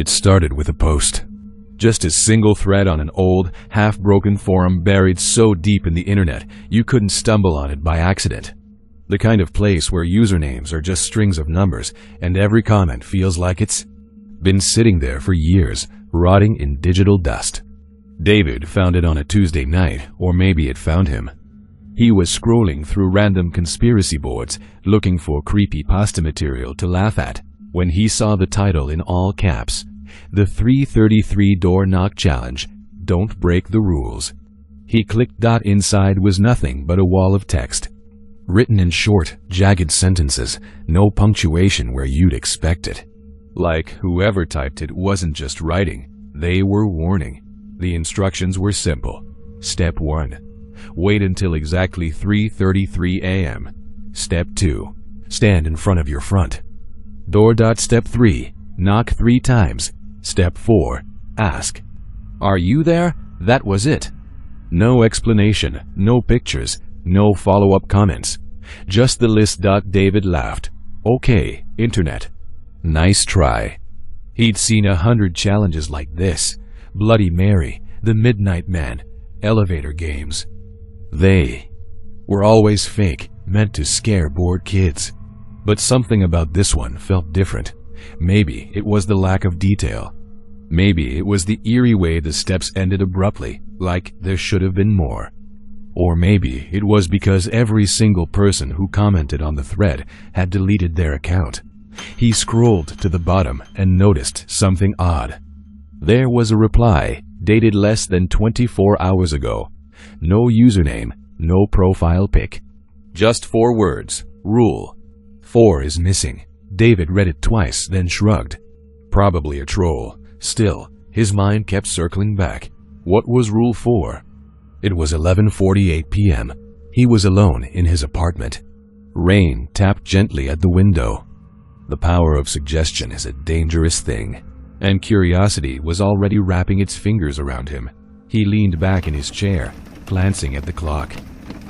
It started with a post. Just a single thread on an old, half-broken forum buried so deep in the internet you couldn't stumble on it by accident. The kind of place where usernames are just strings of numbers and every comment feels like it's been sitting there for years, rotting in digital dust. David found it on a Tuesday night, or maybe it found him. He was scrolling through random conspiracy boards looking for creepypasta material to laugh at when he saw the title in all caps, The 333 Door Knock Challenge, Don't Break the Rules. He clicked. Inside was nothing but a wall of text, written in short, jagged sentences, no punctuation where you'd expect it. Like whoever typed it wasn't just writing, they were warning. The instructions were simple. Step 1. Wait until exactly 3:33 a.m. Step 2. Stand in front of your front door. Step 3. Knock 3 times. Step 4. Ask, "Are you there?" That was it. No explanation, no pictures, no follow-up comments. Just the list. David laughed. Okay, internet. Nice try. He'd seen 100 challenges like this. Bloody Mary, the Midnight Man, elevator games. They were always fake, meant to scare bored kids. But something about this one felt different. Maybe it was the lack of detail. Maybe it was the eerie way the steps ended abruptly, like there should have been more. Or maybe it was because every single person who commented on the thread had deleted their account. He scrolled to the bottom and noticed something odd. There was a reply, dated less than 24 hours ago. No username, no profile pic. Just 4 words. Rule 4 is missing. David read it twice, then shrugged. Probably a troll. Still, his mind kept circling back. What was Rule 4? It was 11:48 p.m. He was alone in his apartment. Rain tapped gently at the window. The power of suggestion is a dangerous thing, and curiosity was already wrapping its fingers around him. He leaned back in his chair, glancing at the clock.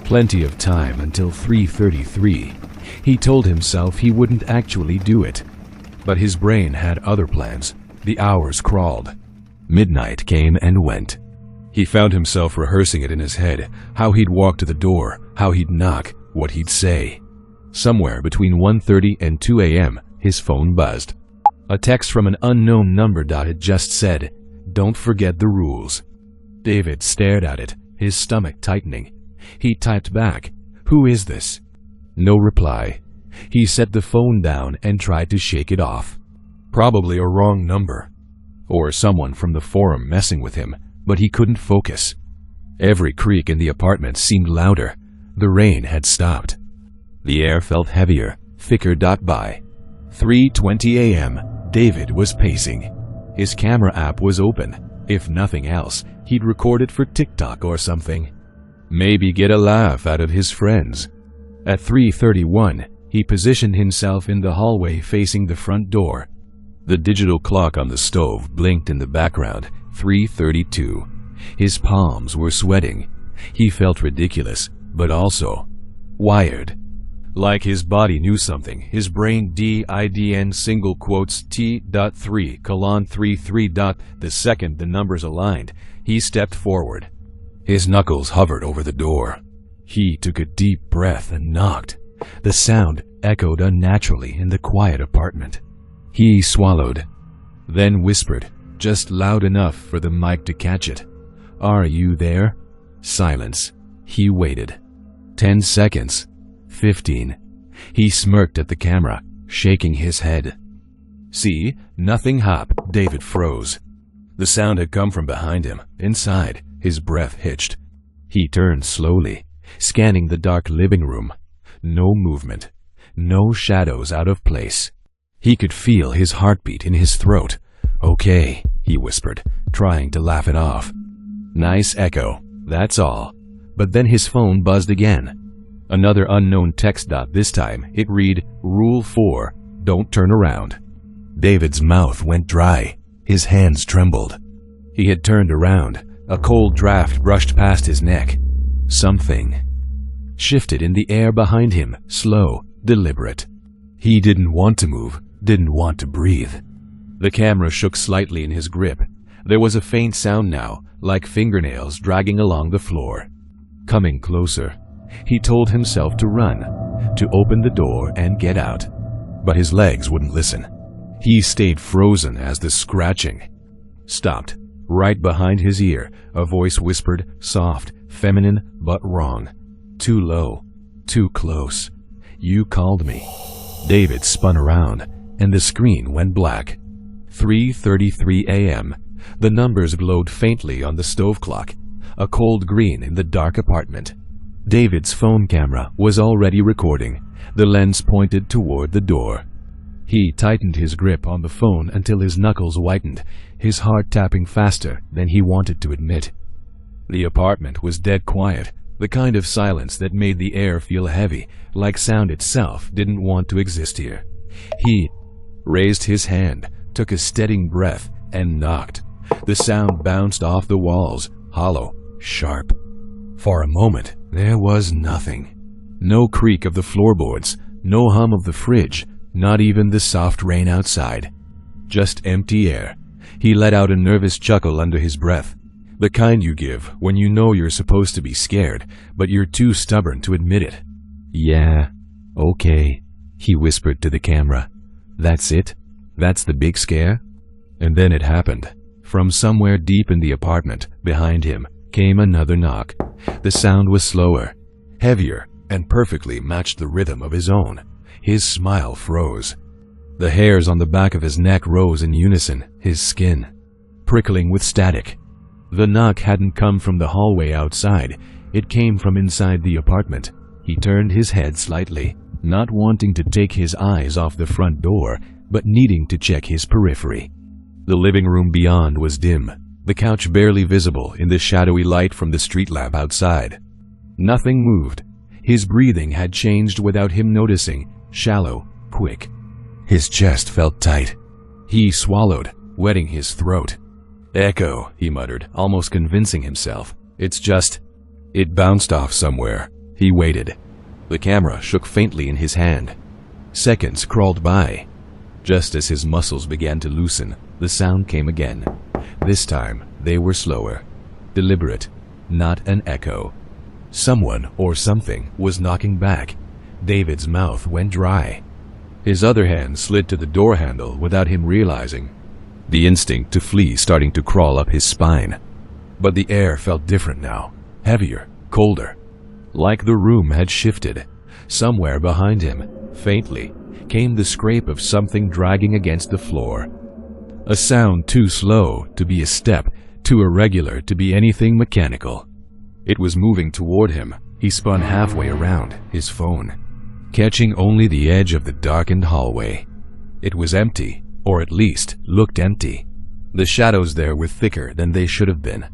Plenty of time until 3:33. He told himself he wouldn't actually do it. But his brain had other plans. The hours crawled. Midnight came and went. He found himself rehearsing it in his head, how he'd walk to the door, how he'd knock, what he'd say. Somewhere between 1:30 and 2 a.m., his phone buzzed. A text from an unknown number. It just said, "Don't forget the rules." David stared at it, his stomach tightening. He typed back, "Who is this?" No reply. He set the phone down and tried to shake it off. Probably a wrong number. Or someone from the forum messing with him, but he couldn't focus. Every creak in the apartment seemed louder. The rain had stopped. The air felt heavier, thicker. By 3:20 a.m., David was pacing. His camera app was open. If nothing else, he'd record it for TikTok or something. Maybe get a laugh out of his friends. At 3:31, he positioned himself in the hallway facing the front door. The digital clock on the stove blinked in the background. 3:32. His palms were sweating. He felt ridiculous, but also wired. Like his body knew something. His brain didn't single quotes T.3:33. The second the numbers aligned, he stepped forward. His knuckles hovered over the door. He took a deep breath and knocked. The sound echoed unnaturally in the quiet apartment. He swallowed, then whispered, just loud enough for the mic to catch it. "Are you there?" Silence. He waited. 10 seconds. 15. He smirked at the camera, shaking his head. "See? Nothing happened." David froze. The sound had come from behind him. Inside, his breath hitched. He turned slowly, scanning the dark living room. No movement. No shadows out of place. He could feel his heartbeat in his throat. "Okay," he whispered, trying to laugh it off. Nice echo, that's all. But then his phone buzzed again. Another unknown text. This time it read, "Rule 4, don't turn around." David's mouth went dry. His hands trembled. He had turned around. A cold draft brushed past his neck. Something shifted in the air behind him, slow, deliberate. He didn't want to move, didn't want to breathe. The camera shook slightly in his grip. There was a faint sound now, like fingernails dragging along the floor. Coming closer, he told himself to run, to open the door and get out. But his legs wouldn't listen. He stayed frozen as the scratching stopped. Right behind his ear, a voice whispered, soft, feminine, but wrong. Too low, too close. You called me. David spun around, and the screen went black. 3:33 a.m. The numbers glowed faintly on the stove clock, a cold green in the dark apartment. David's phone camera was already recording, the lens pointed toward the door. He tightened his grip on the phone until his knuckles whitened, his heart tapping faster than he wanted to admit. The apartment was dead quiet, the kind of silence that made the air feel heavy, like sound itself didn't want to exist here. He raised his hand, took a steadying breath, and knocked. The sound bounced off the walls, hollow, sharp. For a moment, there was nothing. No creak of the floorboards, no hum of the fridge, not even the soft rain outside. Just empty air. He let out a nervous chuckle under his breath, the kind you give when you know you're supposed to be scared, but you're too stubborn to admit it. Yeah, okay, he whispered to the camera. That's it? That's the big scare? And then it happened. From somewhere deep in the apartment, behind him, came another knock. The sound was slower, heavier, and perfectly matched the rhythm of his own. His smile froze. The hairs on the back of his neck rose in unison, his skin prickling with static. The knock hadn't come from the hallway outside. It came from inside the apartment. He turned his head slightly, not wanting to take his eyes off the front door, but needing to check his periphery. The living room beyond was dim, the couch barely visible in the shadowy light from the street lamp outside. Nothing moved. His breathing had changed without him noticing, shallow, quick. His chest felt tight. He swallowed, wetting his throat. Echo, he muttered, almost convincing himself. It's just... It bounced off somewhere. He waited. The camera shook faintly in his hand. Seconds crawled by. Just as his muscles began to loosen, the sound came again. This time, they were slower, deliberate, not an echo. Someone or something was knocking back. David's mouth went dry. His other hand slid to the door handle without him realizing, the instinct to flee starting to crawl up his spine. But the air felt different now, heavier, colder. Like the room had shifted. Somewhere behind him, faintly, came the scrape of something dragging against the floor. A sound too slow to be a step, too irregular to be anything mechanical. It was moving toward him. He spun halfway around, his phone, catching only the edge of the darkened hallway. It was empty, or at least looked empty. The shadows there were thicker than they should have been,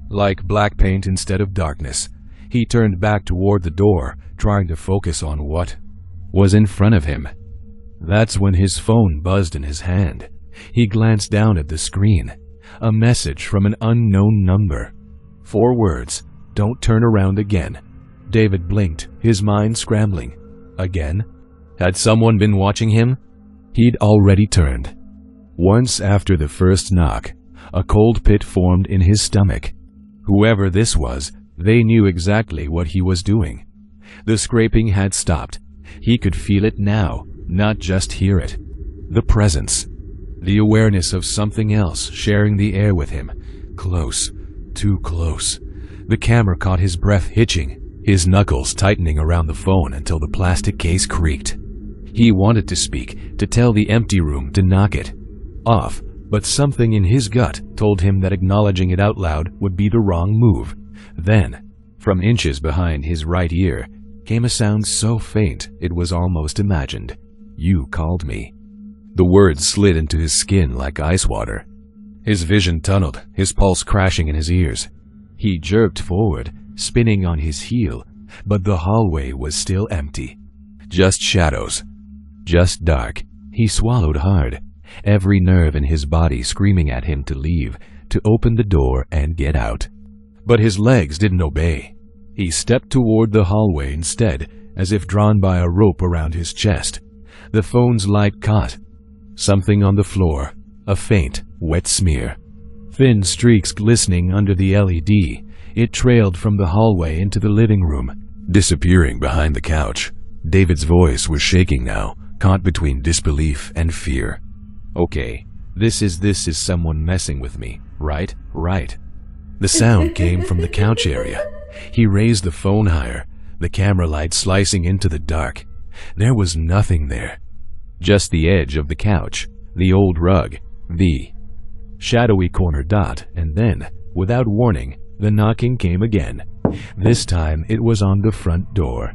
like black paint instead of darkness. He turned back toward the door, trying to focus on what was in front of him. That's when his phone buzzed in his hand. He glanced down at the screen. A message from an unknown number. 4 words. Don't turn around again. David blinked, his mind scrambling. Again? Had someone been watching him? He'd already turned. Once after the first knock, a cold pit formed in his stomach. Whoever this was, they knew exactly what he was doing. The scraping had stopped. He could feel it now, not just hear it. The presence. The awareness of something else sharing the air with him. Close. Too close. The camera caught his breath hitching, his knuckles tightening around the phone until the plastic case creaked. He wanted to speak, to tell the empty room to knock it off, but something in his gut told him that acknowledging it out loud would be the wrong move. Then, from inches behind his right ear, came a sound so faint it was almost imagined. You called me. The words slid into his skin like ice water. His vision tunneled, his pulse crashing in his ears. He jerked forward, spinning on his heel, but the hallway was still empty. Just shadows. Just dark. He swallowed hard, every nerve in his body screaming at him to leave, to open the door and get out. But his legs didn't obey. He stepped toward the hallway instead, as if drawn by a rope around his chest. The phone's light caught something on the floor, a faint, wet smear. Thin streaks glistening under the LED, it trailed from the hallway into the living room, disappearing behind the couch. David's voice was shaking now, caught between disbelief and fear. Okay, this is someone messing with me, right? Right. The sound came from the couch area. He raised the phone higher, the camera light slicing into the dark. There was nothing there. Just the edge of the couch, the old rug, the shadowy corner dot, and then, without warning, the knocking came again. This time it was on the front door.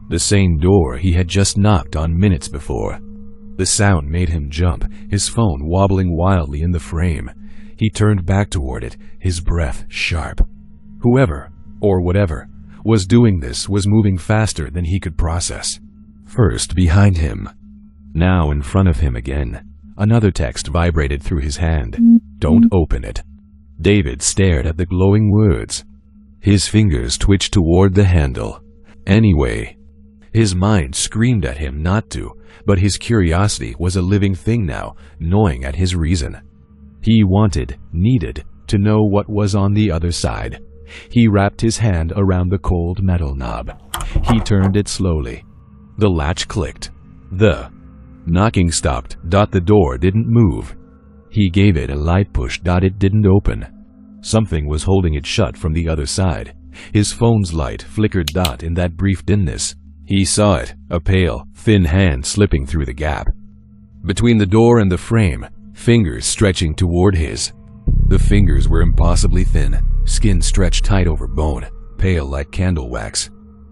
The same door he had just knocked on minutes before. The sound made him jump, his phone wobbling wildly in the frame. He turned back toward it, his breath sharp. Whoever, or whatever, was doing this was moving faster than he could process. First behind him, now in front of him again. Another text vibrated through his hand. Don't open it. David stared at the glowing words. His fingers twitched toward the handle. Anyway, his mind screamed at him not to, but his curiosity was a living thing now, gnawing at his reason. He wanted, needed, to know what was on the other side. He wrapped his hand around the cold metal knob. He turned it slowly. The latch clicked. The knocking stopped. The door didn't move. He gave it a light push. It didn't open. Something was holding it shut from the other side. His phone's light flickered. In that brief dimness, he saw it, a pale, thin hand slipping through the gap. Between the door and the frame, fingers stretching toward his. The fingers were impossibly thin, skin stretched tight over bone, pale like candle wax.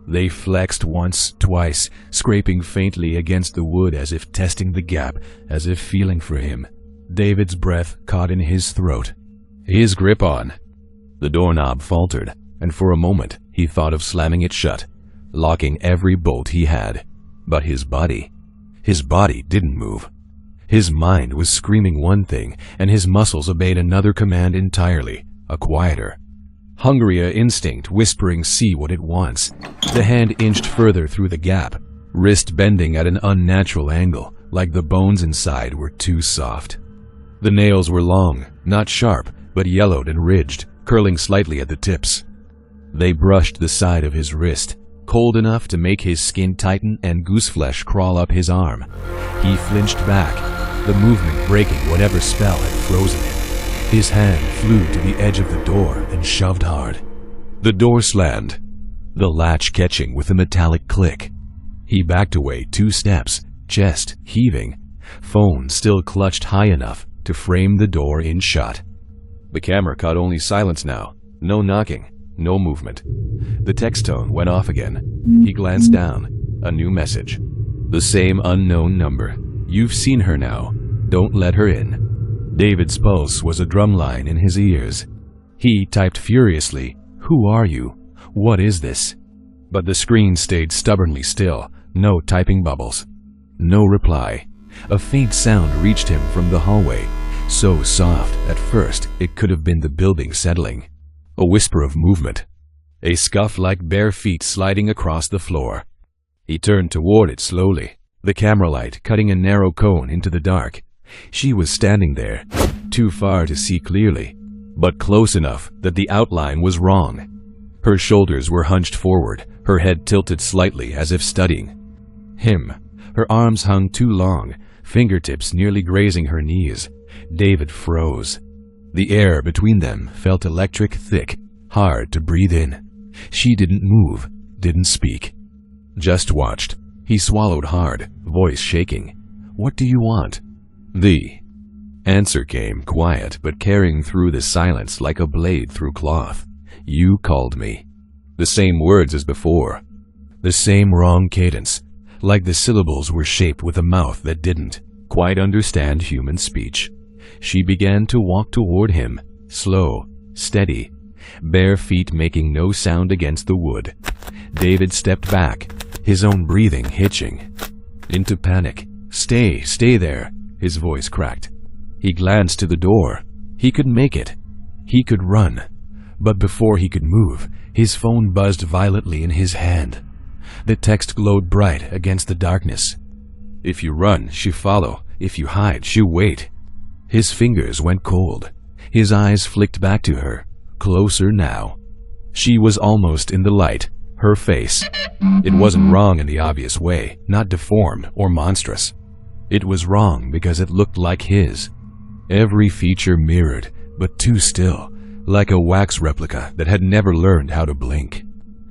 They flexed once, twice, scraping faintly against the wood as if testing the gap, as if feeling for him. David's breath caught in his throat. His grip on the doorknob faltered, and for a moment he thought of slamming it shut, locking every bolt he had. But his body didn't move. His mind was screaming one thing, and his muscles obeyed another command entirely, a quieter, hungrier instinct whispering, see what it wants. The hand inched further through the gap, wrist bending at an unnatural angle, like the bones inside were too soft. The nails were long, not sharp, but yellowed and ridged, curling slightly at the tips. They brushed the side of his wrist, cold enough to make his skin tighten and gooseflesh crawl up his arm. He flinched back, the movement breaking whatever spell had frozen him. His hand flew to the edge of the door and shoved hard. The door slammed, the latch catching with a metallic click. He backed away 2 steps, chest heaving, phone still clutched high enough to frame the door in shot. The camera caught only silence now, no knocking, no movement. The text tone went off again. He glanced down, a new message. The same unknown number. You've seen her now. Don't let her in. David's pulse was a drumline in his ears. He typed furiously, "Who are you? What is this?" But the screen stayed stubbornly still, no typing bubbles. No reply. A faint sound reached him from the hallway, so soft at first it could have been the building settling. A whisper of movement. A scuff like bare feet sliding across the floor. He turned toward it slowly, the camera light cutting a narrow cone into the dark. She was standing there, too far to see clearly, but close enough that the outline was wrong. Her shoulders were hunched forward, her head tilted slightly as if studying him. Her arms hung too long, fingertips nearly grazing her knees. David froze. The air between them felt electric thick, hard to breathe in. She didn't move, didn't speak. Just watched. He swallowed hard, voice shaking. "What do you want?" The answer came, quiet but carrying through the silence like a blade through cloth. "You called me." The same words as before. The same wrong cadence, like the syllables were shaped with a mouth that didn't quite understand human speech. She began to walk toward him, slow, steady, bare feet making no sound against the wood. David stepped back, his own breathing hitching. Into panic. Stay there," his voice cracked. He glanced to the door. He could make it. He could run. But before he could move, his phone buzzed violently in his hand. The text glowed bright against the darkness. "If you run, she follow. If you hide, she wait." His fingers went cold. His eyes flicked back to her, closer now. She was almost in the light, her face. It wasn't wrong in the obvious way, not deformed or monstrous. It was wrong because it looked like his. Every feature mirrored, but too still, like a wax replica that had never learned how to blink.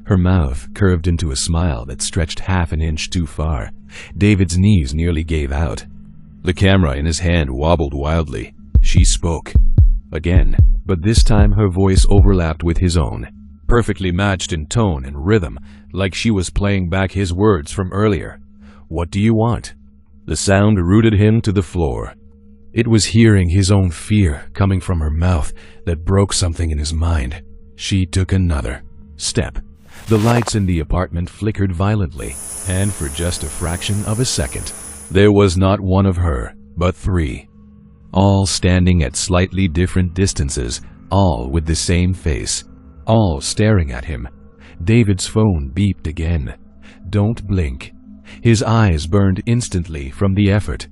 Her mouth curved into a smile that stretched half an inch too far. David's knees nearly gave out. The camera in his hand wobbled wildly. She spoke. Again, but this time her voice overlapped with his own, perfectly matched in tone and rhythm, like she was playing back his words from earlier. "What do you want?" The sound rooted him to the floor. It was hearing his own fear coming from her mouth that broke something in his mind. She took another step. The lights in the apartment flickered violently, and for just a fraction of a second, there was not one of her, but three. All standing at slightly different distances, all with the same face, all staring at him. David's phone beeped again. "Don't blink." His eyes burned instantly from the effort.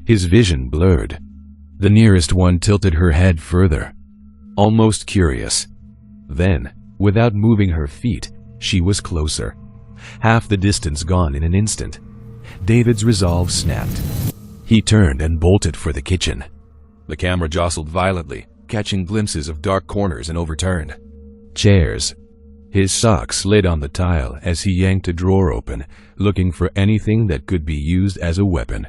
His vision blurred. The nearest one tilted her head further, almost curious. Then, without moving her feet, she was closer. Half the distance gone in an instant. David's resolve snapped. He turned and bolted for the kitchen. The camera jostled violently, catching glimpses of dark corners and overturned chairs. His sock slid on the tile as he yanked a drawer open, looking for anything that could be used as a weapon.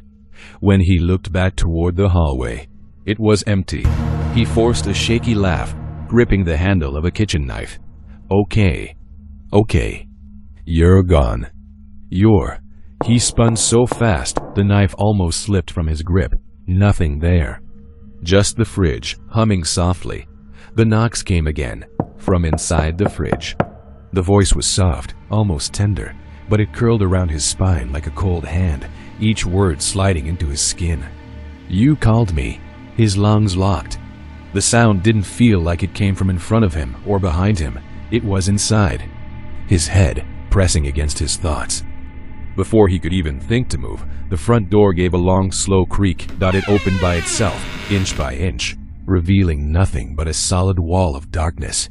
When he looked back toward the hallway, it was empty. He forced a shaky laugh, gripping the handle of a kitchen knife. Okay. You're gone. He spun so fast, the knife almost slipped from his grip. Nothing there. Just the fridge, humming softly. The knocks came again, from inside the fridge. The voice was soft, almost tender, but it curled around his spine like a cold hand, each word sliding into his skin. "You called me." His lungs locked. The sound didn't feel like it came from in front of him or behind him. It was inside. His head pressing against his thoughts. Before he could even think to move, the front door gave a long, slow creak that it opened by itself, inch by inch, revealing nothing but a solid wall of darkness.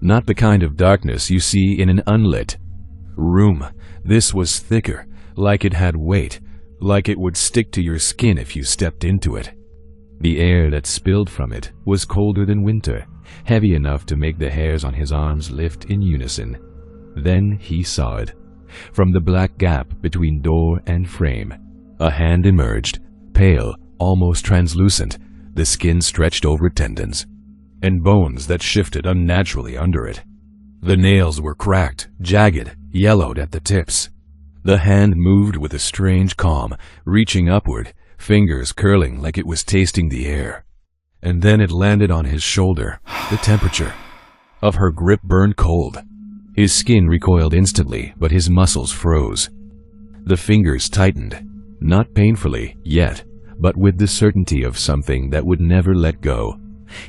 Not the kind of darkness you see in an unlit room. This was thicker, like it had weight, like it would stick to your skin if you stepped into it. The air that spilled from it was colder than winter, heavy enough to make the hairs on his arms lift in unison. Then he saw it. From the black gap between door and frame, a hand emerged, pale, almost translucent, the skin stretched over tendons, and bones that shifted unnaturally under it. The nails were cracked, jagged, yellowed at the tips. The hand moved with a strange calm, reaching upward, fingers curling like it was tasting the air. And then it landed on his shoulder. The temperature of her grip burned cold. His skin recoiled instantly, but his muscles froze. The fingers tightened, not painfully yet, but with the certainty of something that would never let go.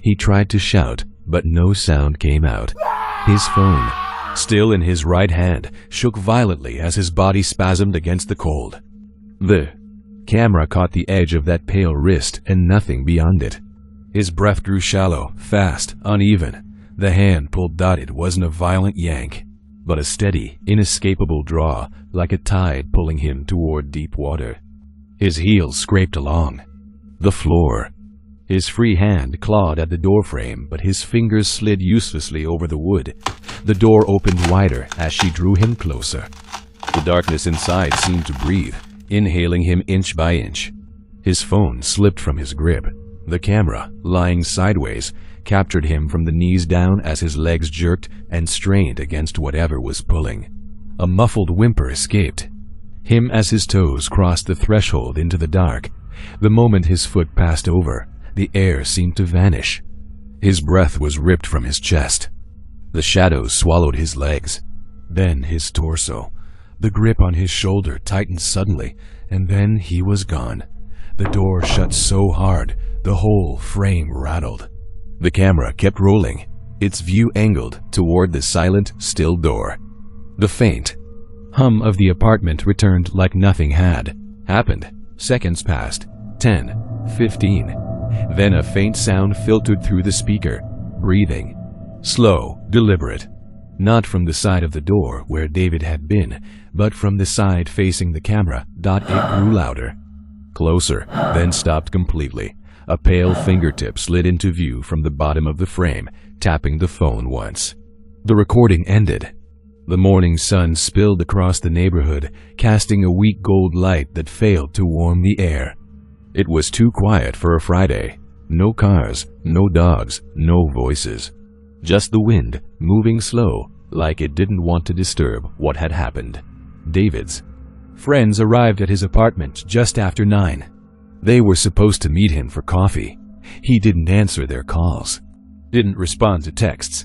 He tried to shout, but no sound came out. His phone, still in his right hand, shook violently as his body spasmed against the cold. The camera caught the edge of that pale wrist and nothing beyond it. His breath grew shallow, fast, uneven. The hand pulled out. It wasn't a violent yank, but a steady, inescapable draw, like a tide pulling him toward deep water. His heels scraped along the floor. His free hand clawed at the doorframe, but his fingers slid uselessly over the wood. The door opened wider as she drew him closer. The darkness inside seemed to breathe, inhaling him inch by inch. His phone slipped from his grip. The camera, lying sideways, captured him from the knees down as his legs jerked and strained against whatever was pulling. A muffled whimper escaped him as his toes crossed the threshold into the dark. The moment his foot passed over, the air seemed to vanish. His breath was ripped from his chest. The shadows swallowed his legs, then his torso. The grip on his shoulder tightened suddenly, and then he was gone. The door shut so hard, the whole frame rattled. The camera kept rolling, its view angled toward the silent, still door. The faint hum of the apartment returned like nothing had happened. Seconds passed, 10, 15. Then a faint sound filtered through the speaker. Breathing. Slow, deliberate. Not from the side of the door where David had been, but from the side facing the camera. It grew louder. Closer, then stopped completely. A pale fingertip slid into view from the bottom of the frame, tapping the phone once. The recording ended. The morning sun spilled across the neighborhood, casting a weak gold light that failed to warm the air. It was too quiet for a Friday. No cars, no dogs, no voices. Just the wind, moving slow, like it didn't want to disturb what had happened. David's friends arrived at his apartment just after 9. They were supposed to meet him for coffee. He didn't answer their calls. Didn't respond to texts.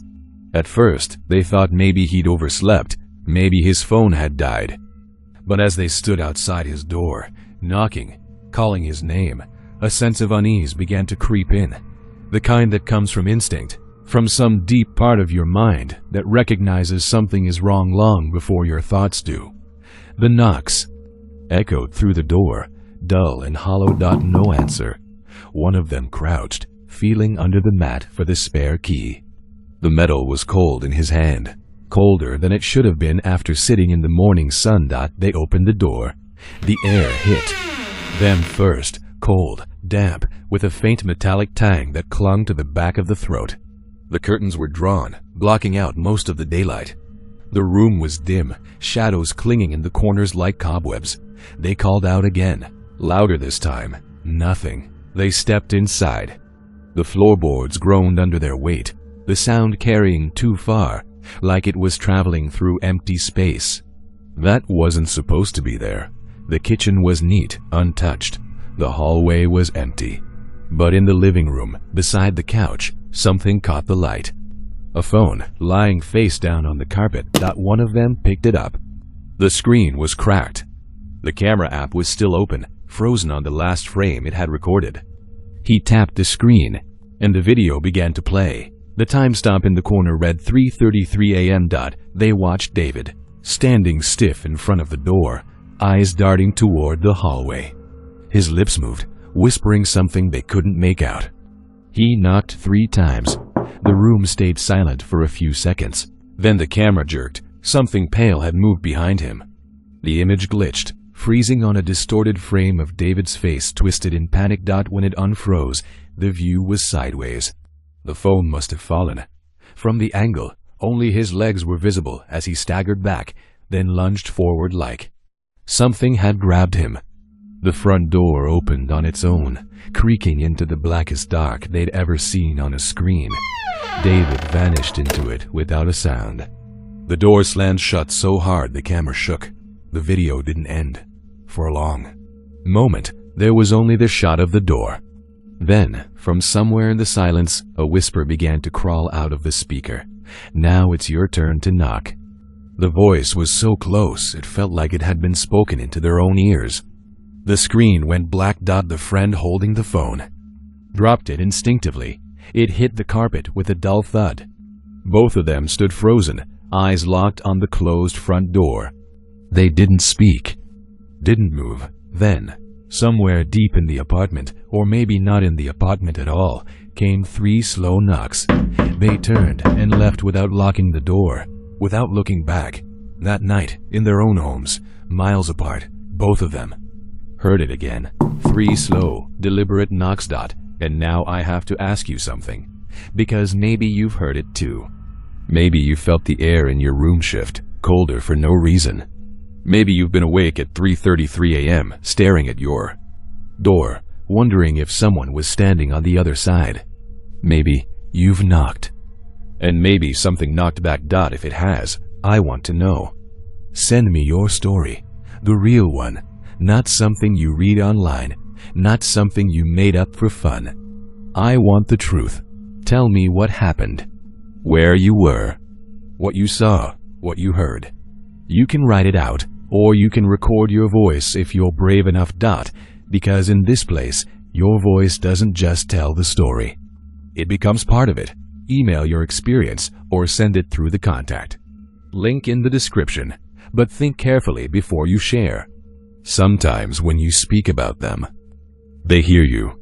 At first, they thought maybe he'd overslept, maybe his phone had died. But as they stood outside his door, knocking, calling his name, a sense of unease began to creep in. The kind that comes from instinct, from some deep part of your mind that recognizes something is wrong long before your thoughts do. The knocks echoed through the door, dull and hollow. No answer. One of them crouched, feeling under the mat for the spare key. The metal was cold in his hand, colder than it should have been after sitting in the morning sun. They opened the door. The air hit them first, cold, damp, with a faint metallic tang that clung to the back of the throat. The curtains were drawn, blocking out most of the daylight. The room was dim, shadows clinging in the corners like cobwebs. They called out again, louder this time. Nothing. They stepped inside. The floorboards groaned under their weight, the sound carrying too far, like it was traveling through empty space. That wasn't supposed to be there. The kitchen was neat, untouched. The hallway was empty. But in the living room, beside the couch, something caught the light. A phone, lying face down on the carpet. One of them picked it up. The screen was cracked. The camera app was still open, frozen on the last frame it had recorded. He tapped the screen, and the video began to play. The timestamp in the corner read 3:33 a.m. They watched David, standing stiff in front of the door, eyes darting toward the hallway. His lips moved, whispering something they couldn't make out. He knocked 3 times. The room stayed silent for a few seconds. Then the camera jerked. Something pale had moved behind him. The image glitched, freezing on a distorted frame of David's face twisted in panic. When it unfroze, the view was sideways. The phone must have fallen. From the angle, only his legs were visible as he staggered back, then lunged forward like something had grabbed him. The front door opened on its own, creaking into the blackest dark they'd ever seen on a screen. David vanished into it without a sound. The door slammed shut so hard the camera shook. The video didn't end. For a long moment, there was only the shot of the door. Then, from somewhere in the silence, a whisper began to crawl out of the speaker. "Now it's your turn to knock." The voice was so close it felt like it had been spoken into their own ears. The screen went black. The friend holding the phone dropped it instinctively. It hit the carpet with a dull thud. Both of them stood frozen, eyes locked on the closed front door. They didn't speak, didn't move. Then, somewhere deep in the apartment, or maybe not in the apartment at all, came 3 slow knocks. They turned and left without locking the door, without looking back. That night, in their own homes, miles apart, both of them heard it again. 3 slow, deliberate knocks. And now I have to ask you something, because maybe you've heard it too. Maybe you felt the air in your room shift, colder for no reason. Maybe you've been awake at 3:33 a.m., staring at your door, wondering if someone was standing on the other side. Maybe you've knocked. And maybe something knocked back. If it has, I want to know. Send me your story, the real one, not something you read online, not something you made up for fun. I want the truth. Tell me what happened, where you were, what you saw, what you heard. You can write it out, or you can record your voice if you're brave enough. Because in this place, your voice doesn't just tell the story. It becomes part of it. Email your experience or send it through the contact link in the description, but think carefully before you share. Sometimes when you speak about them, they hear you.